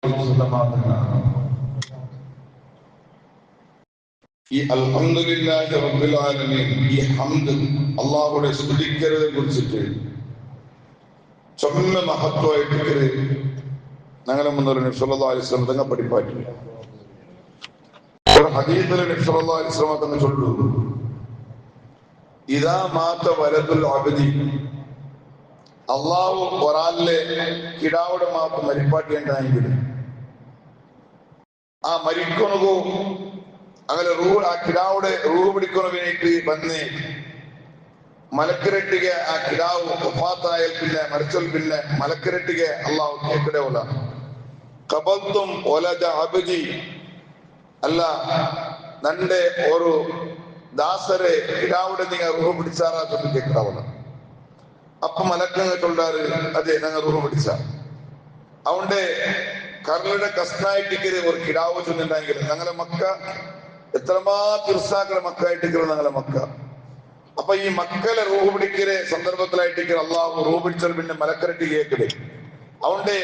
ഈ അൽഹംദുലില്ലാഹി റബ്ബിൽ ആലമീൻ ഈ ഹംദ് അല്ലാഹുവിനെ സ്തുതിക്കരുത് കുറിച്ചിട്ട് ചൊല്ല മഹത്വമായിട്ട് ഞങ്ങളെ മുന്നോട്ട് നബി സല്ലല്ലാഹു അലൈഹി വസല്ലം തങ്ങൾ പഠിപ്പാറ്റി ഒരു ഹദീസിൽ നബി സല്ലല്ലാഹു അലൈഹി വസല്ലം തങ്ങൾ ചൊല്ലു ഇദാ മാത വലദുൽ അബ്ദി അല്ലാഹു ഖുർആനിലെ കിടാവുടെ മാത്രം മരിപ്പാട്ടിയുണ്ടായെങ്കിൽ ആ മരിക്കണകോ അങ്ങനെ ആ കിടാവുടെ റൂഹ് പിടിക്കണവിനേക്ക് വന്ന് മലക്കിരട്ടിಗೆ ആ കിടാവ് വഫാത്തായാൽ പിന്നെ മരിച്ചാൽ പിന്നെ മലക്കിരട്ടിಗೆ അല്ലാഹു കേൾക്കടേവല്ല ഖബൽതും വലദ അബ്ദി അല്ല നന്റെ ഒരു ദാസരെ കിടാവുടെ നിങ്ങൾ റൂഹ് പിടിച്ചാറാ എന്ന് കേൾക്കടേവല്ല അപ്പൊ മലക്കങ്ങൾ ചൊല്ലാറ് അതെ ഞങ്ങൾ റൂഹ് പിടിച്ച അവന്റെ കരളുടെ കസ്നായിട്ടിക്കര് ഒരു കിടാവ് ചെന്നുണ്ടെങ്കിൽ ഞങ്ങളെ മക്ക എത്രമാ തിർസാക്കളെ മക്കായിട്ടിക്കല് ഞങ്ങളെ മക്ക അപ്പൊ ഈ മക്കളെ റൂഹ് പിടിക്കല് സന്ദർഭത്തിലായിട്ടിക്കൽ അള്ളാഹു റൂഹ് പിടിച്ചാൽ പിന്നെ മലക്കരട്ടി കേൾക്കല് അവന്റെ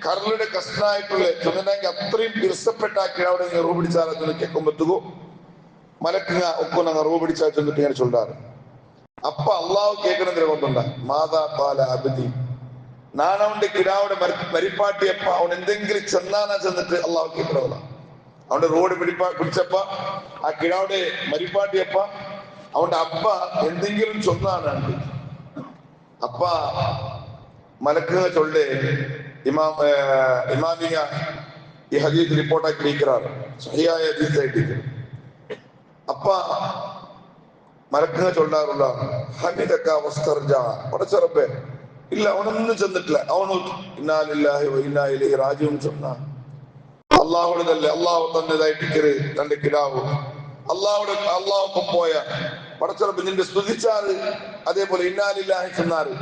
കരളുടെ കസ്നായിട്ടുള്ള ചെന്നുണ്ടെങ്കിൽ അത്രയും തിർസപ്പെട്ട ആ കിടാവിടെ നിങ്ങൾ റൂഹ് പിടിച്ചാൽ കേൾക്കുമ്പോഴത്തേക്കോ മലക്കുക ഒക്കെ ഞങ്ങൾ റൂഹ് പിടിച്ചാൽ ചെന്നിട്ട് ഇങ്ങനെ ചൊല്ലാറ് അപ്പൊ അള്ളാഹു കേൾക്കണതിനെ കൊണ്ടുണ്ട മാതാ പാല അബദി നാനവന്റെ കിടാവിടെ മരിപ്പാട്ടിയപ്പ അവൻ എന്തെങ്കിലും ചെന്നാനാ ചെന്നിട്ട് അള്ളാഹു കേൾക്കണവല്ല അവന്റെ റോഡ് പിടിച്ചപ്പ ആ കിടാവിടെ മരിപ്പാട്ടിയപ്പ അവന്റെ അപ്പ എന്തെങ്കിലും ചൊന്നാനുണ്ട് അപ്പ മലക്കുക ചൊല്ലേ ഇമാമിയ ഈ ഹദീസ് റിപ്പോർട്ടാക്കി ഇരിക്കാറ് സഹിയായ ഹദീസായിട്ട് അപ്പ മലക്കുക ചൊല്ലാറുള്ള ഹമിദക്ക വസ്തർജ പടച്ചറപ്പേ ഇല്ല അവനൊന്നും ചെന്നിട്ടില്ല അവനു ഇന്നാ ലില്ലാഹി വ ഇന്നാ ഇലൈഹി റാജിഊൻ ചെന്ന അള്ളാഹുടേതല്ലേ അള്ളാഹു തന്നതായിട്ടിക്കര് തന്റെ കിടാവ് അള്ളാഹുക്കും പോയ പടച്ചറപ്പ് നിന്റെ സ്തുതിച്ചാറ് അതേപോലെ ഇന്നാ ലില്ലാഹി ചെന്നാറ്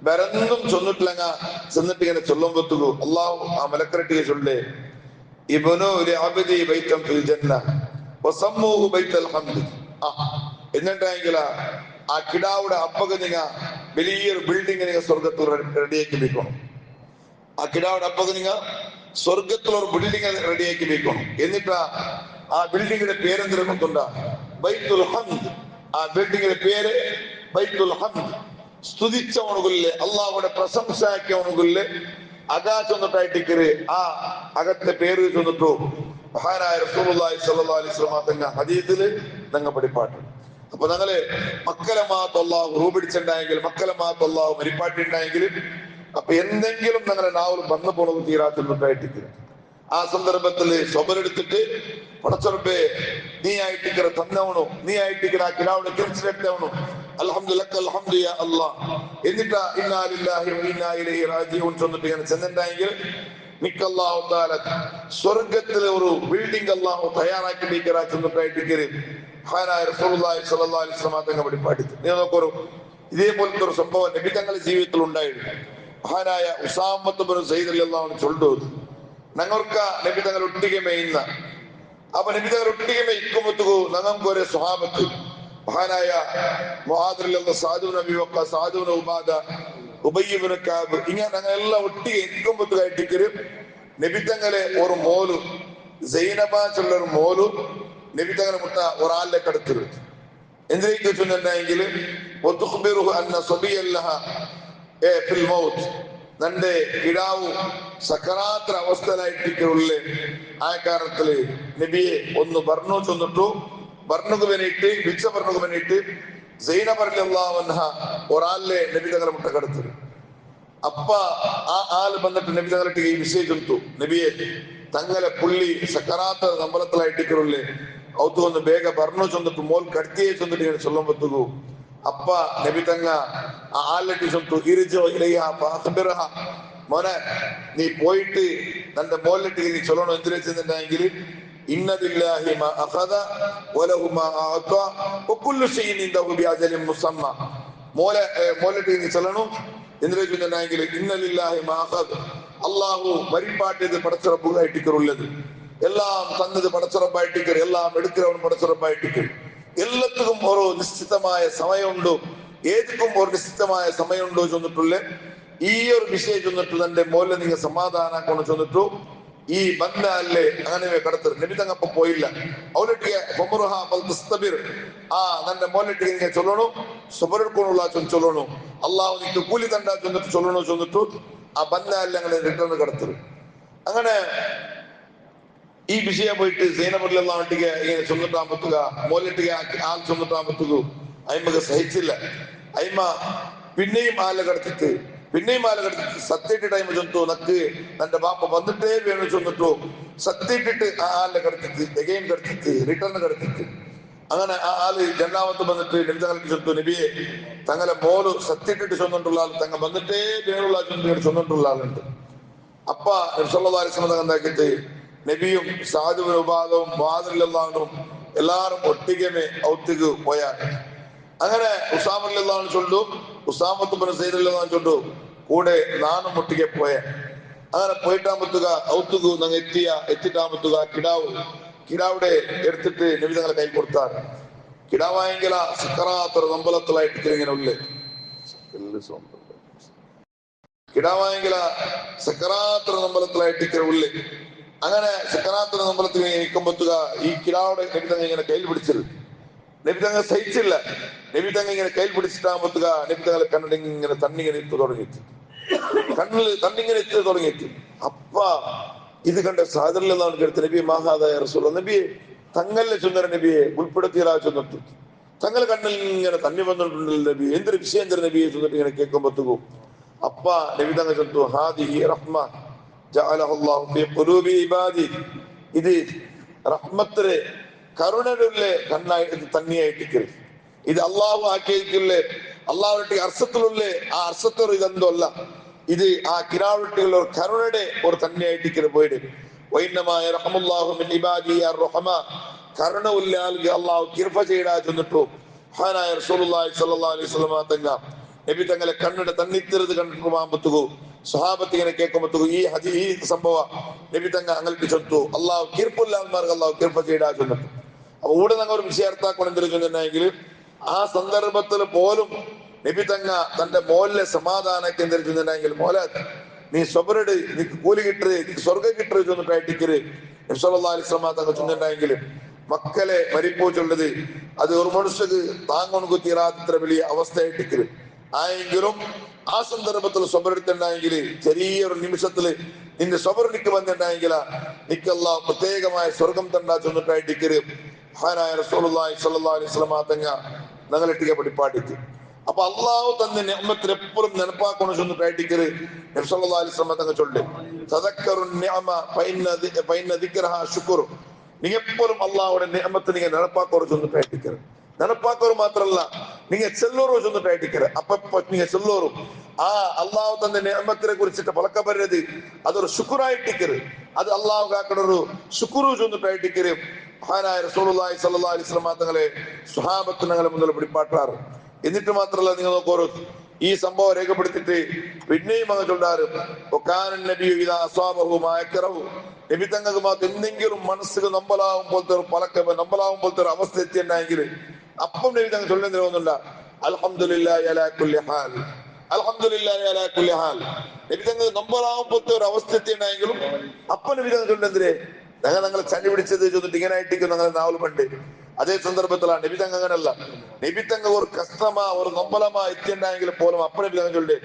വേറെന്തും ചൊന്നിട്ടില്ലങ്ങ ചെന്നിട്ട് ഇങ്ങനെ ചൊല്ലുമ്പത്തുകു അള്ളാഹു ആ മലക്കരട്ടിയെ ചൊല്ലേ ഇബ്നു ലിഅബ്ദി ബൈതൻ ഫിൽ ജന്ന വസമ്മൂഹു ബൈതൽ ഹംദ് എന്നിട്ടെങ്കിൽ ആ കിടാവുടെ അപ്പക്ക് നിങ്ങ വലിയൊരു ബിൽഡിംഗ് നിങ്ങൾ സ്വർഗത്തിൽ റെഡിയാക്കി വെക്കണം ആ കിടാവുടെ അപ്പക്ക് നിങ്ങ സ്വർഗത്തിൽ ഒരു ബിൽഡിംഗ് റെഡിയാക്കി വെക്കണം എന്നിട്ട് ആ ബിൽഡിങ്ങിന്റെ പേരെന്തിനും കൊണ്ടുണ്ട ബൈത്തുൽ ഹംദ് ആ ബിൽഡിങ്ങിന്റെ പേര് ബൈത്തുൽ ഹംദ് സ്തുതിച്ചവണുകൊല്ലേ അള്ളാഹുടെ പ്രശംസയാക്കിയവണുകൊല്ലേ ആകാശം തൊട്ടായിട്ടിക്കര് ആ അകത്തെ പേര് ചെന്നിട്ടു മഹാനായ റസൂലുള്ളാഹി സ്വല്ലല്ലാഹു അലൈഹി വസല്ലം തങ്ങൾ ഹദീസില് ഞങ്ങൾ പഠിപ്പാട്ട് അപ്പൊ ഞങ്ങള് മക്കളെ മാത്രം അള്ളാഹു റൂഹ് പിടിച്ചിട്ടുണ്ടായെങ്കിൽ മക്കളെ മാത്രം അള്ളാഹു മരിപ്പാട്ടി ഉണ്ടായെങ്കിൽ അപ്പൊ എന്തെങ്കിലും ഞങ്ങളെ നാവൽ വന്നു പോണത് തീരാത്തുണ്ടായിട്ടിരിക്കും ആ സന്ദർഭത്തില് സ്വബരെടുത്തിട്ട് പടച്ചുറപ്പേ നീ ആയിട്ടിക്കറ തന്നവണു നീ ആയിട്ടിക്കറ ആ കിടാവിടെ തിരിച്ചെടുത്തവണു അൽഹംദുലില്ലാഹി അൽഹംദു യാ അല്ലാഹ് എന്നിട്ട് ഇന്നാ ലില്ലാഹി വ ഇന്നാ ഇലൈഹി റാജിഊൻ ചൊന്നിട്ട് ഇങ്ങനെ ചെന്നിട്ടുണ്ടെങ്കിൽ നിക്കല്ലാഹു തആല സ്വർഗത്തിലെ ഒരു ബിൽഡിംഗ് അല്ലാഹു തയ്യാറാക്കി ചെന്നിട്ടായിട്ടിക്കര് മഹാനായ റസൂലുള്ളാഹി സ്വല്ലല്ലാഹു അലൈഹി വസല്ലം തങ്ങൾ പഠിപ്പാട്ടിച്ചു നീ നോക്കൂ ഇതേപോലത്തെ ഒരു സംഭവം നബി തങ്ങളുടെ ജീവിതത്തിൽ ഉണ്ടായിരുന്നു മഹാനായ ഉസാമത്ത് ബിൻ സയ്യിദ് റളിയല്ലാഹു അൻഹു ചൊല്ലു ഞങ്ങൾക്ക് നബി തങ്ങൾ ഒട്ടിಗೆ മേയുന്ന അപ്പൊ നബി തങ്ങൾ ഒട്ടിಗೆ മേയ്ക്കുമ്പോഴത്തേക്കു ഞങ്ങൾക്ക് ഒരു സ്വഹാബത്ത് മഹാനായ മുആദ് റളിയല്ലാഹു Saad bin Abi Waqqas Saad bin Ubada Ubayy bin Kaab ഇങ്ങനെ ഞങ്ങളെല്ലാം ഒട്ടിಗೆ ഇരിക്കുമ്പോഴത്തേക്കായിട്ടിക്കര് നബി തങ്ങളെ ഒരു മോലു സൈനബ ചൊല്ലൊരു മോലു നബി തങ്ങളെ മുട്ട ഒരാളിലെ കടത്തരുത് എന്തിനേക്ക് വെച്ചിട്ടുണ്ടെങ്കിൽ നന്റെ കിടാവു സക്കറാത്ര അവസ്ഥയിലായിട്ടിക്കുള്ളിൽ ആ കാരണത്തില് നബിയെ ഒന്ന് പറഞ്ഞു ചെന്നിട്ടു ഭർണുക്ക് വേണ്ടിയിട്ട് വിച്ച ഭർണുക്ക് വേണ്ടിയിട്ട് സൈനബ റളിയല്ലാഹു അൻഹ ഒരാളിലെ നബി തങ്ങളെ മുട്ട കടത്തരുത് അപ്പ ആ ആള് വന്നിട്ട് നബി തങ്ങളിട്ട് ഈ വിഷയം ചെലുത്തു നബിയെ തങ്ങളെ പുള്ളി സക്കറാത്ത അമ്പലത്തിലായിട്ടിക്കുള്ളിൽ അവത്ത് വന്ന് ಬೇಗ ഭർണു ചെന്നിട്ട് മോൾ കടത്തിയെ ചെന്നിട്ട് ഇങ്ങനെ ചൊല്ലുമ്പോഴത്തേക്കു അപ്പ നബി തങ്ങ ആ ആളിട്ട് ചെന്നു ഇരിജോ ഇലൈഹ ഫഅഖ്ബിർഹ മോനെ നീ പോയിട്ട് തന്റെ മോളിലിട്ട് നീ ചൊല്ലണം എന്തിനു ചെന്നിട്ടുണ്ടെങ്കിൽ ഇന്ന ലില്ലാഹി മാ അഖദ വലഹു മാ അഅത വകുല്ലു ശൈഇൻ ഇൻദഹു ബിഅജലിൻ മുസമ്മ മോളിലിട്ട് നീ ചൊല്ലണം എന്തിനു ചെന്നിട്ടുണ്ടെങ്കിൽ ഇന്ന ലില്ലാഹി മാ അഖദ അല്ലാഹു മരിപ്പാട്ടിയത് പടച്ചറപ്പുകായിട്ടിക്കറുള്ളത് എല്ലാം തന്നത് പടച്ചുറപ്പായിട്ടിക്കർ എല്ലാം എടുக்கிறവൻ പടച്ചുറപ്പായിട്ടിക്കർ എല്ലാത്തിനും ഒരു നിശ്ചിതമായ സമയമുണ്ടോ ഏതിക്കും ഒരു നിശ്ചിതമായ സമയമുണ്ടോ ചെന്നിട്ടുള്ള ഈ ഒരു വിഷയം ചെന്നിട്ട് തന്റെ മോലെ നിങ്ങൾ സമാധാനാക്കണം ചെന്നിട്ടു ഈ ಬಂದ ಅಲ್ಲೇ അങ്ങനെ ಕಡತರು ನಬಿ ತಂಗಪ್ಪ പോയില്ല ಅವಲಟ್ಟಿಗೆ ಫಮರುಹಾ ಬಲ್ ತಸ್ತಬಿರ್ ನನ್ನ ಮೋಲಟ್ಟಿಗೆ ನಿಮಗೆ ಚೊಲ್ಲೋಣ ಸಬರಡ್ಕೊಳ್ಳ ಚೊಲ್ಲೋಣ അള്ളാഹു നിനക്ക് കൂലി തണ്ട ചെന്നിട്ട് ചൊല്ലണോ ചെന്നിട്ടു ആ ಬಂದ അല്ലേ അങ്ങനെ റിട്ടേൺ കടത്തರು അങ്ങനെ ഈ വിഷയം പോയിട്ട് സൈനബുള്ള ഒಟ್ಟಿಗೆ ഇങ്ങനെ ചൊന്നിട്ടാകുമ്പത്തുക മോലಟ್ಟಿಗೆ ആൾ ചൊന്നിട്ടാകുമ്പത്തുക അയിമക്ക് സഹിച്ചില്ല അയിമ പിന്നെയും ആല കടത്തിട്ട് പിന്നെയും ആല കടത്തിട്ട് സത്യത്തെ ടൈം ചെന്നു നക്ക് തന്റെ ബാപ്പ വന്നിട്ടേ വേണം ചെന്നിട്ടു സത്യത്തിട്ട് ആ ആലെ കടത്തിട്ട് എഗെയിൻ കടത്തിട്ട് റിട്ടേൺ കടത്തിട്ട് അങ്ങനെ ആ ആള് രണ്ടാമത്തെ വന്നിട്ട് നബി തങ്ങൾക്ക് ചെന്നു നബിയെ തങ്ങളെ മോള് സത്യത്തിട്ട് ചൊന്നിട്ടുള്ള ആൾ തങ്ങ വന്നിട്ടേ വേണുള്ള ചൊന്നിട്ടുള്ള ആളുണ്ട് അപ്പ നബി എന്താക്കിട്ട് നബിയും സാധുവിന് ഉപാദവും വാതിലെല്ലാണും എല്ലാരും ഒട്ടികമേ ഔത്തിക്ക് പോയാൽ അങ്ങനെ ഉസാമല്ലാന്ന് ചൊല്ലു ഉസാമത്തുബിന് സൈദല്ലാന്ന് ചൊല്ലു കൂടെ നാനും ഒട്ടിಗೆ പോയ അങ്ങനെ പോയിട്ടാകുമ്പത്തുക ഔത്തുകു ഞങ്ങൾ എത്തിട്ടാകുമ്പത്തുക കിടാവിടെ എടുത്തിട്ട് നബി തങ്ങളെ കൈ കൊടുത്താർ കിടാവായെങ്കിൽ സക്കറാത്തൊരു നമ്പലത്തിലായിട്ട് ഇങ്ങനെ ഉള്ളേ കിടാവായെങ്കിൽ സക്കറാത്തൊരു നമ്പലത്തിലായിട്ട് ഇങ്ങനെ ഉള്ളേ അങ്ങനെ സക്കറാത്തൊരു നമ്പലത്തിൽ നിൽക്കുമ്പത്തുക ഈ കിടാവിടെ നബി തങ്ങൾ ഇങ്ങനെ കയ്യിൽ പിടിച്ചത് നബി തങ്ങൾ സഹിച്ചില്ല നബി തങ്ങൾ ഇങ്ങനെ കയ്യിൽ പിടിച്ചിട്ടാകുമ്പത്തുക നബി തങ്ങളെ കണ്ണിങ്ങനെ തണ്ണിങ്ങനെ ഇട്ട് തുടങ്ങിയിട്ട് കണ്ണിൽ തണ്ണിങ്ങനെ ഇട്ട് തുടങ്ങിയിട്ട് അപ്പ ഇത് കണ്ട സാദറിലെന്നാണ് കേട്ടത് നബി മഹാദായ റസൂൽ നബിയെ തങ്ങളുടെ ചുന്ദര നബിയെ ഉൾപ്പെടുത്തിയാ ചെന്നിട്ട് തങ്ങൾ കണ്ണിൽ ഇങ്ങനെ തണ്ണി വന്നിട്ടുണ്ടല്ലോ നബി എന്തൊരു വിഷയം തരും നബിയെ ചെന്നിട്ട് ഇങ്ങനെ കേൾക്കുമ്പത്തുകു അപ്പ നബി തങ്ങൾ ചെന്നു ഹാദിഹി റഹ്മ ജഅലഹു അല്ലാഹു ഫീ ഖുലൂബി ഇബാദി ഇത് റഹ്മത്തിലെ കരുണയുടെ കണ്ണായിട്ട് തണ്ണിയായിട്ട് ഇത് അള്ളാഹു ആക്കിയിരിക്കില്ലേ അള്ളാഹുടെ അർസത്തിലുള്ള ആ അർസത്തോർ ഇതെന്തല്ല ഇത് ആ കിരാവുട്ടിയുള്ള ഒരു കരുണയുടെ ഒരു തന്നെയായിട്ട് പോയിട്ട് വൈന്നമായ റഹ്മുല്ലാഹു മിൻ ഇബാദി അർറഹമ കരുണ ഉള്ള ആൾക്ക് അള്ളാഹു കിർഫ ചെയ്താ ചെന്നിട്ടു മഹാനായ റസൂലുള്ളാഹി സ്വല്ലല്ലാഹു അലൈഹി വസല്ലം തങ്ങൾ നബി തങ്ങളെ കണ്ണിന്റെ തണ്ണിത്തിരുത് കണ്ടിട്ടുമാകുമ്പത്തുകു സ്വഹാബത്ത് ഇങ്ങനെ കേൾക്കുമ്പത്തുകു ഈ സംഭവ നബി തങ്ങ അങ്ങനെ ചെന്നു അള്ളാഹു കിർപ്പുല്ലാന്മാർക്ക് അള്ളാഹു കിർഫ ചെയ്താ ചെന്നിട്ടു അപ്പൊ ഇവിടെ ഞങ്ങൾ ഒരു വിഷയം അർത്ഥാക്കണം എന്തിരിക്കുന്നുണ്ടെങ്കിൽ ആ സന്ദർഭത്തിൽ പോലും നബി തങ്ങ തന്റെ മോലിനെ സമാധാനಕ್ಕೆ എന്തിരിക്കുന്നുണ്ടെങ്കിൽ മോല നീ സ്വബരട് നിനക്ക് കൂലി കിട്ടരുത് നിനക്ക് സ്വർഗം കിട്ടരുത് ചെന്നിട്ടായിട്ടിക്കര് നബി സല്ലല്ലാഹു അലൈഹി വസല്ലം തങ്ങൾ ചെന്നിട്ടുണ്ടെങ്കിൽ മക്കളെ മരിപ്പോച്ചുള്ളത് അത് ഒരു മനുഷ്യക്ക് താങ്ങൊണു തീരാത്ര വലിയ അവസ്ഥയായിട്ടിക്കര് ആയെങ്കിലും ആ സന്ദർഭത്തിൽ സ്വബരെടുത്തുണ്ടായെങ്കിൽ ചെറിയൊരു നിമിഷത്തില് നിന്റെ സ്വബറിനിക്ക് വന്നിട്ടുണ്ടെങ്കിൽ നിക്കല്ല പ്രത്യേകമായ സ്വർഗം തണ്ടാ ചെന്നിട്ടായിട്ടിക്കര് മഹാനായ റസൂലുള്ളാഹി സ്വല്ലല്ലാഹു അലൈഹി വസല്ലം തങ്ങൾ ഞങ്ങളിട്ടിಗೆ പഠിപ്പാട്ടിക്ക് അപ്പൊ അള്ളാഹു തന്നെ നിഅമത്തിൽ എപ്പോഴും നെനപ്പാക്കണം ചെന്നിട്ടായിട്ടിക്കര് നബി സല്ലല്ലാഹു അലൈഹി വസല്ലം തങ്ങൾ ചൊല്ലി തദക്കറു നിഅമ ഫഇന്ന ദിക്റഹ ശുക്ർ നീ എപ്പോഴും അള്ളാഹുടെ നിഅമത്ത് നീ നെനപ്പാക്കണം ചെന്നിട്ടായിട്ടിക്കര് നെനപ്പാക്കോರು മാത്രല്ല നിങ്ങൾ ചെല്ലോರು ചെന്നിട്ടായിട്ടിക്കര് അപ്പൊ നിങ്ങൾ ചെല്ലോറും ആ അള്ളാഹു തന്റെ നിഅമത്തിനെ കുറിച്ചിട്ട് പലക്ക പറയത് അതൊരു ശുക്റായിട്ടിക്കര് അത് അള്ളാഹു കാക്കണൊരു ശുക്രു ചെന്നിട്ടായിട്ടിക്കര് മഹാനായ റസൂലുള്ളാഹി സ്വല്ലല്ലാഹു അലൈഹി വസല്ലം തങ്ങളെ സ്വഹാബത്ത് ഞങ്ങളെ മുന്നിൽ പിടിപ്പാട്ടാറ് എന്നിട്ട് മാത്രമല്ല നിങ്ങൾ നോക്കോറു ഈ സംഭവം രേഖപ്പെടുത്തിട്ട് പിന്നെയും അങ്ങ് ചൊല്ലാറ് നബി തങ്ങൾക്ക് മാത്രം എന്തെങ്കിലും മനസ്സിൽ നമ്പലാവും പോലത്തെ ഒരു അവസ്ഥ എത്തിയിട്ടുണ്ടെങ്കിൽ അപ്പം നബി തങ്ങൾ ചൊല്ലുന്ന തോന്നുന്നില്ല അൽഹംദുലില്ലാഹി അലാ കുല്ലി ഹാൽ അൽഹംദുലില്ലാഹി അലാ കുല്ലി ഹാൽ നബി തങ്ങൾ നമ്പലാവും പോലത്തെ ഒരു അവസ്ഥ എത്തിയിട്ടുണ്ടെങ്കിലും അപ്പം നബി തങ്ങൾ ചൊല്ലുന്നതിരെ ഞങ്ങളെ ചണ്ടി പിടിച്ചത് ചെന്നിട്ട് ഇങ്ങനെ ആയിട്ടിരിക്കും ഞങ്ങളെ നാവൽ പണ്ട് അതേ സന്ദർഭത്തിലാണ് നബി തങ്ങൾ അങ്ങനല്ല നബി തങ്ങൾ ഒരു കഷ്ടമാ ഒരു നമ്പലമാ എത്തിയിട്ടുണ്ടെങ്കിൽ പോലും അപ്പം നബി തങ്ങൾ ചൊല്ലേ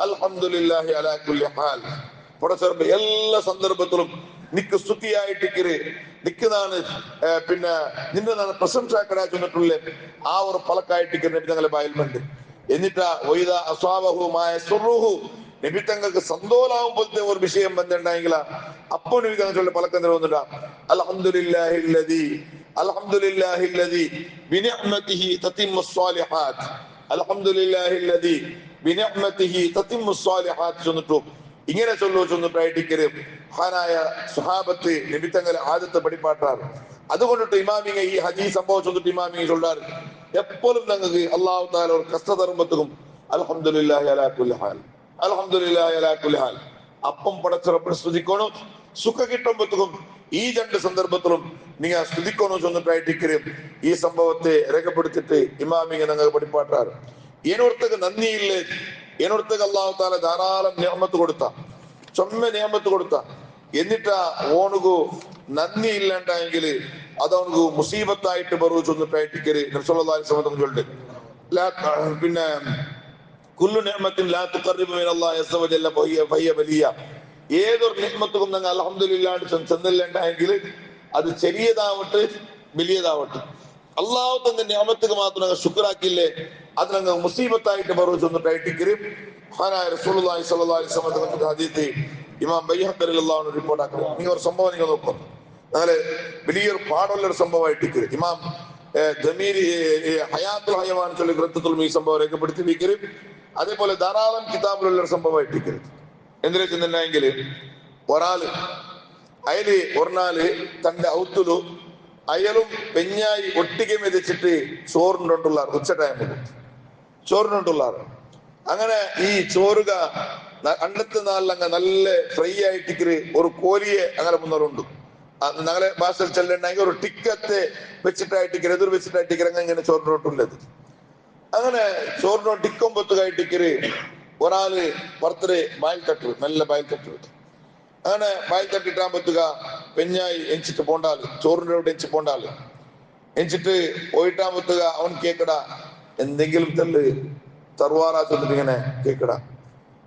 അൽഹംദുലില്ലാഹി അലാ കുല്ലി ഹാൽ പുറച്ചെറുമ്പ് എല്ലാ സന്ദർഭത്തിലും നിക്ക് സ്തുതിയായിട്ടിക്കര് നിക്കുന്നതാണ് പിന്നെ നിന്നെ പ്രശംസാക്കടാ ചെന്നിട്ടുള്ള ആ ഒരു പലക്കായിട്ടിക്കര് നബി തങ്ങളെ ബായിൽമുണ്ട് എന്നിട്ടാ വൈദ അസ്വാബഹുമായ സുറുഹു നബി തങ്ങൾക്ക് സന്തോഷാവും പോലത്തെ ഒരു വിഷയം വന്നിട്ടുണ്ടെങ്കിൽ അപ്പൊ നബി തങ്ങൾ ചൊല്ല പലക്കം തരുന്നില്ല അൽഹംദുലില്ലാഹില്ലദീ അൽഹംദുലില്ലാഹില്ലദീ ബിനിഅമതിഹി തതിമ്മുസ് സ്വാലിഹാത്ത് അൽഹംദുലില്ലാഹില്ലദീ ബിനിഅമതിഹി തതിമ്മുസ് സ്വാലിഹാത്ത് ചെന്നിട്ടു ഇങ്ങനെ ചെന്നിട്ടായിട്ടിക്കര് മഹാനായ സ്വഹാബത്ത് നബി തങ്ങളെ ആദ്യത്തെ പഠിപ്പാട്ടാറ് അതുകൊണ്ടിട്ട് ഇമാമിങ്ങ ഈ ഹദീസ് സംഭവം ചെന്നിട്ട് ഇമാമിങ്ങ ചൊല്ലാറ് എപ്പോഴും ഞങ്ങൾക്ക് അല്ലാഹു തആല ഒരു കഷ്ട തരുമ്പത്തും അൽഹംദുലില്ലാഹി അലാ കുല്ലി ഹാൽ അൽഹംദുലില്ലാഹി അലാ കുല്ലി ഹാൽ അപ്പം പടച്ചറപ്പിനെ സ്തുതിക്കണം സുഖ കിട്ടുമ്പത്തും ഈ രണ്ട് സന്ദർഭത്തിലും നിങ്ങൾ സ്തുതിക്കണം ചെന്നിട്ടായിട്ടിക്കര് ഈ സംഭവത്തെ രേഖപ്പെടുത്തിട്ട് ഇമാമിങ്ങ ഞങ്ങൾക്ക് പഠിപ്പാട്ടാറ് ಏನೋರ್ತಕ್ಕೆ ನನ್ನಿ ಇಲ್ಲೇ എന്നോടത്തേക്ക് അള്ളാഹു താല ധാരാളം നിയമത്ത് കൊടുത്ത ചൊമ്മ നിയമത്ത് കൊടുത്ത എന്നിട്ട ഓണുകു നന്ദി ഇല്ലാണ്ടെങ്കിൽ അത് അവനക്ക് മുസീബത്തായിട്ട് ബറു ചൊന്നിട്ടായിട്ടിക്കര് നബ്സല്ലാസ്ലമുണ്ട് പിന്നെ കുല്ലു നിഅമത്തിൻ ലാ തുഖർരിബു മിനല്ലാഹി അസ്സ വജല്ല ഫഹിയ വലിയ. ഏതൊരു നിഅമത്തും നിങ്ങൾ അൽഹംദുലില്ലാഹ് ചെന്നില്ലെങ്കിൽ അത് ചെറിയതാവട്ടെ വലിയതാവട്ടെ, അള്ളാഹു തന്ന നിഅമത്തുക്ക് മാത്രം നിങ്ങൾ ശുക്രാക്കില്ലേ അത് നിങ്ങൾ മുസീബത്തായിട്ട് ബറു ചൊന്നിട്ടായിട്ടിക്കര്. മഹാനായ റസൂലുള്ളാഹി സ്വല്ലല്ലാഹു അലൈഹി വസല്ലം ഹദീസ് ഇമാം ബൈഹഖി റളിയല്ലാഹു അൻഹു റിപ്പോർട്ട് ആക്കുന്നു. നിങ്ങൾ ഒരു സംഭവം നിങ്ങൾ നോക്കും, അങ്ങനെ വലിയൊരു പാടുള്ള ഒരു സംഭവമായിട്ട് ഇമാം ഹയാത്തുൽ ഹയവാൻ ചൊല്ലി ഗ്രന്ഥത്തിൽ ഈ സംഭവം രേഖപ്പെടുത്തി. അതേപോലെ ധാരാളം കിതാബിലുള്ള ഒരു സംഭവമായിട്ട് എന്തിനാ ചെന്നിട്ടുണ്ടെങ്കിൽ ഒരാള് അയല് ഒരാള് തന്റെ ഔത്തുലു അയലും പെഞ്ഞായി ഒട്ടിക മെതിച്ചിട്ട് ചോറിനുണ്ടുള്ള ഉച്ച ടൈമിൽ ചോറിനുണ്ടുള്ളാറ്. അങ്ങനെ ഈ ചോറുക അന്നത്തെ നാളിലങ്ങ് നല്ല ഫ്രൈ ആയിട്ട് ഒരു കോലിയെ അങ്ങനെ മുന്നോറുണ്ട്. ഞങ്ങളെ ഭാഷയിൽ ചെല്ലുണ്ടെങ്കിൽ ഒരു ടിക്കറ്റ് വെച്ചിട്ടായിട്ട് എതിർ വെച്ചിട്ടായിട്ട് ഇങ്ങനെ ചോറിനോട്ടുള്ളത്. അങ്ങനെ ചോറിനോ ടിക്കുമ്പൊത്തുകായിട്ടിക്കര് ഒരാള് പുറത്തൊരു ബായിൽ തട്ടു, നല്ല ബായിൽ തട്ടു. അങ്ങനെ ബായിൽ തട്ടിട്ടാകുമ്പത്തുക പെഞ്ഞായി എഞ്ചിട്ട് പോണ്ടാല്, ചോറിൻ്റെ അവിടെ എഞ്ചി പോണ്ടാല് എഞ്ചിട്ട് പോയിട്ടാകുമ്പത്തുക അവൻ കേക്കടാ എന്തെങ്കിലും തല്ല് തറുവാറാ ചൊന്നിട്ട് ഇങ്ങനെ കേക്കടാ.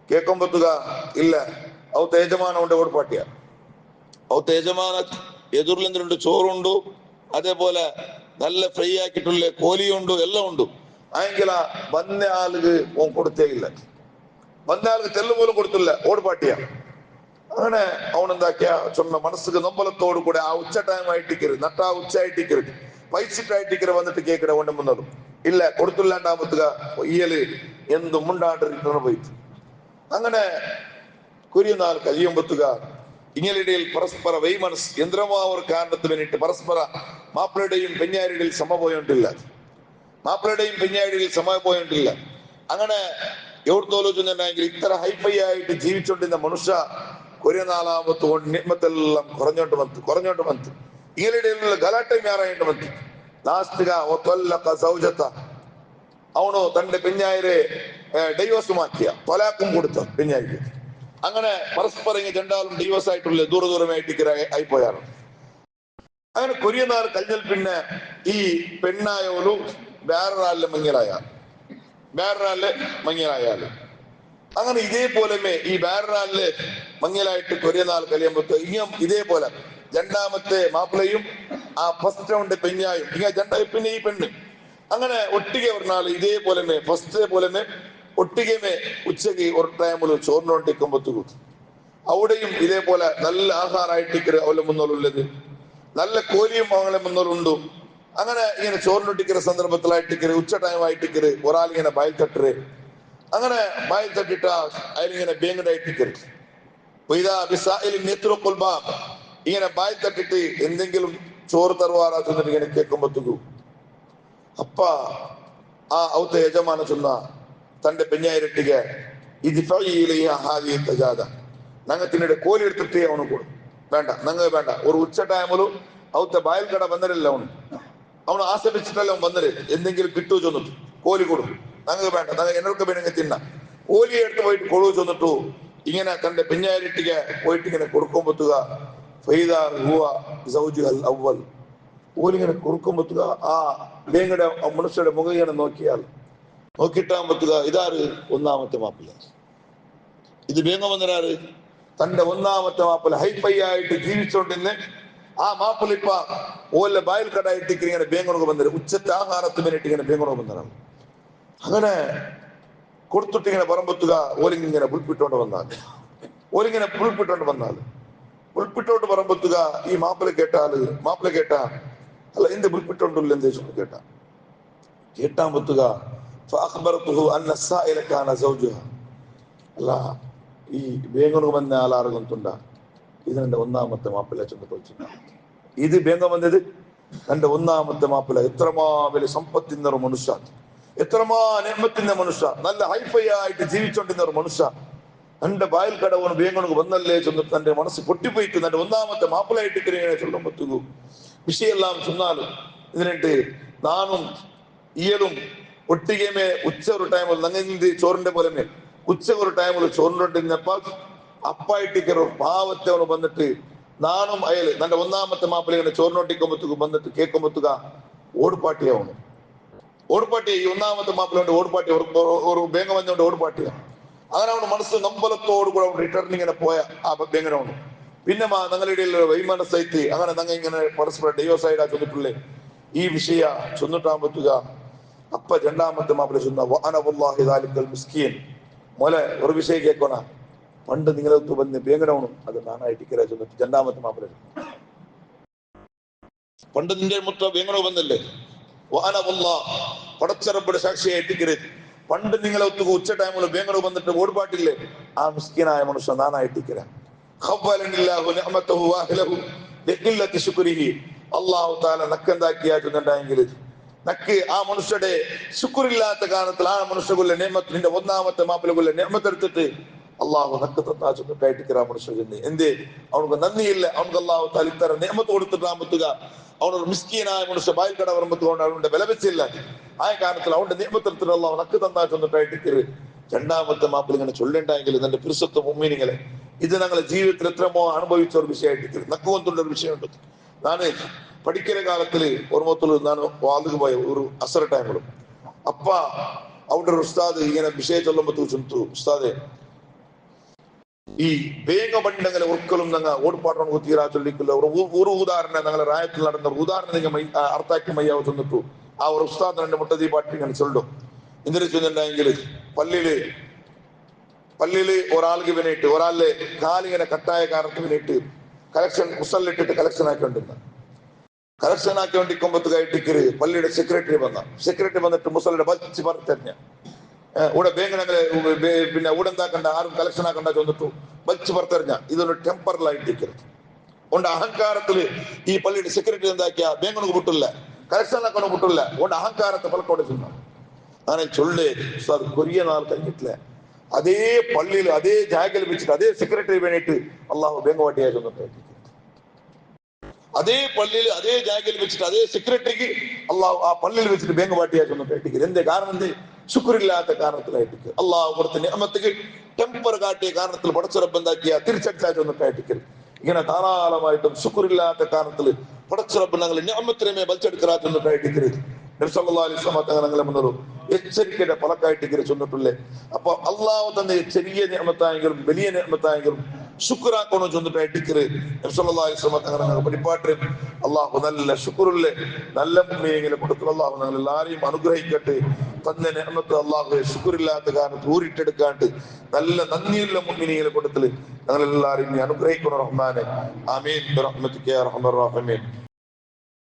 കേൾക്കുമ്പത്തുക ഇല്ല അവ തേജമാനം ഉണ്ട് ഓടുപാട്ടിയ അവ തേജമാന എതിർലെന്തിനുണ്ട്, ചോറുണ്ടു, അതേപോലെ നല്ല ഫ്രൈ ആക്കിയിട്ടുള്ള കോലിയുണ്ട്, എല്ലാം ഉണ്ട്. ആയെങ്കിൽ വന്ന ആളുക്ക് ഓൻ കൊടുത്തേ ഇല്ല, വന്ന ആൾക്ക് തെല്ല് പോലും കൊടുത്തില്ല, ഓടുപാട്ടിയ. അങ്ങനെ അവനെന്താക്കിയ ചൊന്ന മനസ്സുക്ക് നൊമ്പലത്തോടു കൂടെ ആ ഉച്ച ടൈം ആയിട്ടിക്കരുത്, നട്ടാ ഉച്ച ആയിട്ടിക്കരുത്, പൈച്ചിട്ടായിട്ടിക്കരുത് വന്നിട്ട് കേക്കട കൊണ്ടു മുന്നതും ഇല്ല കൊടുത്തില്ലാണ്ടാകുമ്പത്തുക ഈയല് എന്തും മുണ്ടാണ്ടിരിക്കണം പോയിട്ട്. അങ്ങനെ കുരിയുന്നാൾ കഴിയുമ്പത്തുക ഇങ്ങനിടയിൽ പരസ്പര വൈമനസ് യന്ത്രമാ ഒരു കാരണത്തിന് വേണ്ടിയിട്ട് പരസ്പര മാപ്പിളയുടെയും പെഞ്ഞാരിയുടെയും സമ പോയിട്ടില്ല, മാപ്പിളയുടെയും പെഞ്ഞാരിയുടെയും സമ പോയിട്ടില്ല. അങ്ങനെ എവിടുത്തോലോചിട്ടുണ്ടെങ്കിൽ ഇത്ര ഹൈഫൈ ആയിട്ട് ജീവിച്ചുകൊണ്ടിരുന്ന മനുഷ്യ കുറെ നാളാമത്ത് കൊണ്ട് നിയമത്തെല്ലാം കുറഞ്ഞോണ്ട് വന്നു. ഇങ്ങനിടയിലുള്ള ഗലാട്ടം മാറായിട്ട് വന്നു. ലാസ്റ്റുക സൗജത്ത അവണോ തന്റെ പെഞ്ഞായരെ ഡൈവേഴ്സുമാക്കിയ തൊലാക്കും കൊടുത്ത പെഞ്ഞായിക്ക്. അങ്ങനെ പരസ്പരം രണ്ടാളും ഡൈവേഴ്സ് ആയിട്ടുള്ള ദൂരമായിട്ട് ആയിപ്പോയാണ്. അങ്ങനെ കൊറിയ നാൾ കഴിഞ്ഞാൽ പിന്നെ ഈ പെണ്ണായോലും വേറൊരാളിലെ മങ്ങിയലായാല് അങ്ങനെ ഇതേപോലെ ഈ വേറൊരാളില് മങ്ങിയലായിട്ട് കൊറിയ നാൾ കഴിയുമ്പോ ഇതേപോലെ രണ്ടാമത്തെ മാപ്പിളയും ആ ഫസ്റ്റ് റൗണ്ട് പെഞ്ഞായും പിന്നെ ഈ പെണ്ണ് അങ്ങനെ ഒട്ടിക പറഞ്ഞാൽ ഇതേപോലെ ഫസ്റ്റ് പോലെ ഒട്ടികമേ ഉച്ചക്ക് ഒരു ടൈമിൽ ചോറിനോണ്ടിരിക്കുമ്പോ അവിടെയും ഇതേപോലെ നല്ല ആഹാരമായിട്ടിക്കര് അവലെ മുന്നോലുള്ളത്, നല്ല കോലിയും അവങ്ങളെ മുന്നോലുണ്ട്. അങ്ങനെ ഇങ്ങനെ ചോറിനൊട്ടിക്കുന്ന സന്ദർഭത്തിലായിട്ടിക്കര് ഉച്ച ടൈം ആയിട്ടിക്കര് ഒരാളിങ്ങനെ ബായിൽ തട്ടര്. അങ്ങനെ ബായിൽ തട്ടിട്ട അതിലിങ്ങനെ ബേങ്ങടായിട്ടിക്കര് ഇങ്ങനെ ബായിൽ തട്ടിട്ട് എന്തെങ്കിലും ചോറ് തരുവാറാ ചെന്നിട്ട് ഇങ്ങനെ കേൾക്കുമ്പോ അപ്പ ആ ഔത്ത യജമാന ചൊന്ന തന്റെ പെഞ്ഞായിരട്ടിക ഞങ്ങത്തിനിടെ കോലി എടുത്തിട്ട് അവന് കൊടു വേണ്ട ഞങ്ങൾ വേണ്ട ഒരു ഉച്ച ടൈമിലും ഔത്ത ബായിൽ കട വന്നരല്ല അവന് ആശ്രമിച്ചിട്ടല്ല അവൻ വന്നര് എന്തെങ്കിലും കിട്ടു ചെന്നിട്ടു കോലി കൊടുക്കും. ഞങ്ങൾക്ക് വേണ്ട, ഞങ്ങൾ എന്നൊക്കെ വേണമെങ്കിൽ തിന്ന കോലി എടുത്ത് പോയിട്ട് കൊടു ചെന്നിട്ടു ഇങ്ങനെ തന്റെ പെഞ്ഞായിരട്ടിക പോയിട്ട് ഇങ്ങനെ കൊടുക്കുമ്പോത്തുക ഓലിങ്ങനെ കുറുക്കുമ്പത്തുക ആ വേങ്ങയുടെ മനുഷ്യരുടെ മുഖം ഇങ്ങനെ നോക്കിയിട്ടാകുമ്പത്തുക ഇതാറ് ഒന്നാമത്തെ മാപ്പിള. ഇത് വേങ്ങ വന്നൊരാറ് തന്റെ ഒന്നാമത്തെ മാപ്പിള ഹൈഫൈ ആയിട്ട് ജീവിച്ചോണ്ടിന്ന് ആ മാപ്പിള ഇപ്പ ഓലെ ബായിൽ കടായിട്ട് ഇങ്ങനെ ബേങ്ങുണക്ക് വന്നത് ഉച്ചത്തെ ആഹാരത്തിന് വേണ്ടിയിട്ട് ഇങ്ങനെ ബേങ്ങുണക്ക് വന്നതാണ്. അങ്ങനെ കൊടുത്തിട്ട് ഇങ്ങനെ പറമ്പത്തുക ഓലിങ്ങനെ പുൽപ്പിട്ടോണ്ട് വന്നാൽ പുൽപ്പിട്ടോണ്ട് പറമ്പത്തുക ഈ മാപ്പിള കേട്ട അല്ല എന്ത് പുൽപ്പിട്ടോണ്ടുള്ള എന്തേലും കേട്ടാമ്പത്തുക അല്ല ഈ ബേങ്ങുണക്ക് വന്ന ആളാറുകൊണ്ടുണ്ട ഇത് എന്റെ ഒന്നാമത്തെ മാപ്പിള ചെന്ന് പോയിച്ചില്ല. ഇത് ബേങ്ങ വന്നത് തന്റെ ഒന്നാമത്തെ മാപ്പിള. എത്രമാ വലിയ സമ്പത്തിന്ന ഒരു മനുഷ്യ, എത്രമാ നെമ്മത്തിന്റെ മനുഷ്യ, നല്ല ഹൈഫൈ ആയിട്ട് ജീവിച്ചോണ്ടിരുന്ന ഒരു മനുഷ്യ തന്റെ ബായിൽ കടവന് ബേങ്ങുണക്ക് വന്നല്ലേ ചെന്നിട്ട് തന്റെ മനസ്സ് പൊട്ടിപ്പോയിട്ട് തന്റെ ഒന്നാമത്തെ മാപ്പിളായിട്ട് ഇങ്ങനെ ചൊല്ലുമ്പത്തുകു വിഷയെല്ലാം ചൊന്നാലും ഇതിനിട്ട് നാനും ഈയലും ഒട്ടികമേ ഉച്ച ഒരു ടൈമിൽ നങ്ങി ചോറിന്റെ പോലെ ഉച്ച ഒരു ടൈമിൽ ചോറിനോണ്ടിരുന്നപ്പോ അപ്പായിട്ടിക്കർ ഒരു പാവത്തെ അവന് വന്നിട്ട് നാണും അയല് തന്റെ ഒന്നാമത്തെ മാപ്പിള ഇങ്ങനെ ചോറിനോട്ടിക്കുമ്പത്തുക വന്നിട്ട് കേൾക്കുമ്പത്തുക ഓടുപാട്ടിയാവുന്നു. ഓടുപാട്ടിയ ഈ ഒന്നാമത്തെ മാപ്പിളുണ്ട് ഓടുപാട്ടി ഒരു ബേങ്ങ വന്നുകൊണ്ട് ഓടുപാട്ടിയ. അങ്ങനെ അവന് മനസ്സ് നമ്പലത്തോട് കൂടെ റിട്ടേൺ ഇങ്ങനെ പോയ ആ ബേങ്ങനവണ്. പിന്നെ ഞങ്ങളുടെ ഇടയിൽ വൈമനസ്സൈത്തി അങ്ങനെ ഞങ്ങൾ ഇങ്ങനെ പരസ്പരം ഡൈവേഴ്സായിട്ടാ ചൊന്നിട്ടുള്ളേ ഈ വിഷയ ചൊന്നിട്ടാകുമ്പത്തുക അപ്പ രണ്ടാമത്തെ മാപ്പിള ചൊന്ന മിസ്കീൻ മോലെ ഒരു വിഷയം കേൾക്കണ പണ്ട് നിങ്ങളെ വന്ന് ബേങ്ങനവണു അത് നാനായിട്ട് ഇക്കര ചൊന്നിട്ട് രണ്ടാമത്തെ മാപ്പിള പണ്ട് നിന്റെ മുത്ത ബേങ്ങനോ വന്നല്ലേ പടച്ചറപ്പയുടെ സാക്ഷിയായിട്ടിക്കരുത് പണ്ട് നിങ്ങളെ ഒത്തുക ഉച്ച ടൈമിൽ ബേങ്ങനോ വന്നിട്ട് ഓടുപാട്ടില്ലേ ആ മിസ്കീനായ മനുഷ്യൻ നാനായിട്ടിക്കര അള്ളാഹു താല നക്കെന്താക്കിയാക്കുന്നുണ്ടെങ്കിൽ നക്ക് ആ മനുഷ്യരുടെ ശുക്രില്ലാത്ത കാരണത്തിൽ ആ മനുഷ്യകുള്ള നിയമത്ത് നിന്റെ ഒന്നാമത്തെ മാപ്പിളകുള്ള നിയമത്തെടുത്തിട്ട് അള്ളാഹു നക്ക് തത്താച്ചിട്ടായിട്ടിക്കറാ മനുഷ്യന് എന്തേ അവനക്ക് നന്ദിയില്ല അവനക്ക് അള്ളാഹു താല ഇത്തരം നിയമത്ത് കൊടുത്തിട്ടാകുമ്പത്തുക അവനൊരു മിസ്കീനായ മനുഷ്യ ബായിൽ കട വരുമ്പത്തുകൊണ്ട് അവന്റെ വില വെച്ചില്ല ആ കാരണത്തിൽ അവന്റെ നിയമത്തെടുത്തിട്ട് അള്ളാഹു നക്ക് തന്നാച്ചൊന്നിട്ടായിട്ടിക്കര് രണ്ടാമത്തെ മാപ്പിൾ ഇങ്ങനെ ചൊല്ലുണ്ടായെങ്കിൽ എന്റെ പുരുഷത്വ മുമ്മീനിങ്ങളെ ഇത് ഞങ്ങളെ ജീവിതത്തിൽ എത്രമോ അനുഭവിച്ച ഒരു വിഷയമായിട്ട് നക്കുവന്തുള്ള ഒരു വിഷയമുണ്ട്. ഞാന് പഠിക്കുന്ന കാലത്തില് ഓർമ്മത്തിൽ ഞാൻ വാതിൽ പോയ ഒരു അസർ ടൈമിലും അപ്പ അവിടെ ഒരു ഉസ്താദ് ഇങ്ങനെ വിഷയം ചൊല്ലുമ്പോ ചെന്തു ഉസ്താദെ ഈ വേഗ പണ്ടങ്ങളെ ഒരിക്കലും ഞങ്ങൾ ഓടുപാട്ടം തീരാ ചൊല്ലിക്കില്ല ഒരു ഉദാഹരണം ഞങ്ങളെ റായത്തിൽ നടന്ന ഉദാഹരണം നിങ്ങൾ അർത്ഥാക്കി മയ്യാവ് ചെന്നിട്ടു ആ ഒരു ഉസ്താദ് രണ്ട് മുട്ടതി പാട്ടി ഇങ്ങനെ ചൊല്ലും എന്തിനു ചെന്നിട്ടുണ്ടെങ്കിൽ പള്ളിയില് ഒരാൾക്ക് വേണ്ടിയിട്ട് ഒരാളിലെ കാലിങ്ങനെ കട്ടായ കാരണത്തിന് വേണ്ടിയിട്ട് കലക്ഷൻ മുസല്ലിട്ടിട്ട് കലക്ഷൻ ആക്കിക്കൊണ്ടിരുന്ന കലക്ഷൻ ആക്കിക്കൊണ്ടിരിക്കുമ്പോഴത്തേക്കായിട്ടിക്കര് പള്ളിയുടെ സെക്രട്ടറി വന്നിട്ട് മുസല്ലിയുടെ ബച്ച് പറഞ്ഞ ഇവിടെ ബേങ്കനങ്ങളെ പിന്നെ ഊടെന്താക്കണ്ട ആരും കലക്ഷൻ ആക്കണ്ട ചെന്നിട്ടു ബച്ച് പുറത്തെറിഞ്ഞ ഇതൊരു ടെമ്പറലായിട്ടിരിക്കരുത് കൊണ്ട് അഹങ്കാരത്തില് ഈ പള്ളിയുടെ സെക്രട്ടറി എന്താക്കിയ ബേങ്കനക്ക് വിട്ടില്ല കലക്ഷൻ ആക്കണ വിട്ടില്ല കൊണ്ട് അഹങ്കാരത്തെ പലക്കോടെ ചെന്ന അങ്ങനെ ചൊല്ലേ കൊറിയ നാൾ കഴിഞ്ഞിട്ടില്ല അതേ പള്ളിയിൽ അതേ ജാഗയിൽ വെച്ചിട്ട് അതേ സെക്രട്ടറി വേണ്ടിയിട്ട് അള്ളാഹു ബേങ്കവാട്ടിയായി ചെന്നിട്ട് അതേ പള്ളിയിൽ അതേ ജാഗയിൽ വെച്ചിട്ട് അതേ സെക്രട്ടറിക്ക് അള്ളാഹു ആ പള്ളിയിൽ വെച്ചിട്ട് ബേങ്കവാട്ടിയായി ചെന്നിട്ട് എന്തേ കാരണം എന്തേ ശുക്രില്ലാത്ത കാരണത്തിലായിട്ട് അള്ളാഹു കൊടുത്ത നിയമത്തിക്ക് ടെമ്പർ കാട്ടിയ കാരണത്തിൽ പടച്ചുറപ്പ് എന്താക്കിയ തിരിച്ചടിച്ചാൽ ചെന്നിട്ടായിട്ട് ഇങ്ങനെ ധാരാളമായിട്ടും ശുക്രില്ലാത്ത കാരണത്തിൽ പടച്ചുറപ്പ് ഞങ്ങൾ നിയമത്തിനെ വലിച്ചെടുക്കാ ചെന്നിട്ടായിട്ട് തങ്ങളെ മുന്നോറും എച്ചരിക്കയുടെ പലക്കായിട്ട് ചെന്നിട്ടുള്ളേ അപ്പൊ അള്ളാഹു തന്നെ ചെറിയ നിയമത്തായെങ്കിലും വലിയ നിയമത്തായെങ്കിലും ശുക്രാക്കണോ ചെന്നിട്ടായിട്ട് തങ്ങളെ പരിപാട്ട് അള്ളാഹു നല്ല ശുക്രുള്ളേ നല്ല മുമ്മിയെങ്കിലും കൊടുത്തു അള്ളാഹു ഞങ്ങൾ എല്ലാരെയും അനുഗ്രഹിക്കട്ടെ തന്നെ നിയമത്ത് അള്ളാഹു ശുക്രില്ലാത്ത കാരണം ഊരിട്ടെടുക്കാണ്ട് നല്ല നന്ദിയുള്ള മുമ്മിനികളെ കൊടുത്തല് ഞങ്ങൾ എല്ലാരെയും അനുഗ്രഹിക്കണം റഹ്മാനെ ആമീൻ ബിറഹ്മതിക യാ അർഹമർ റഹീമീൻ.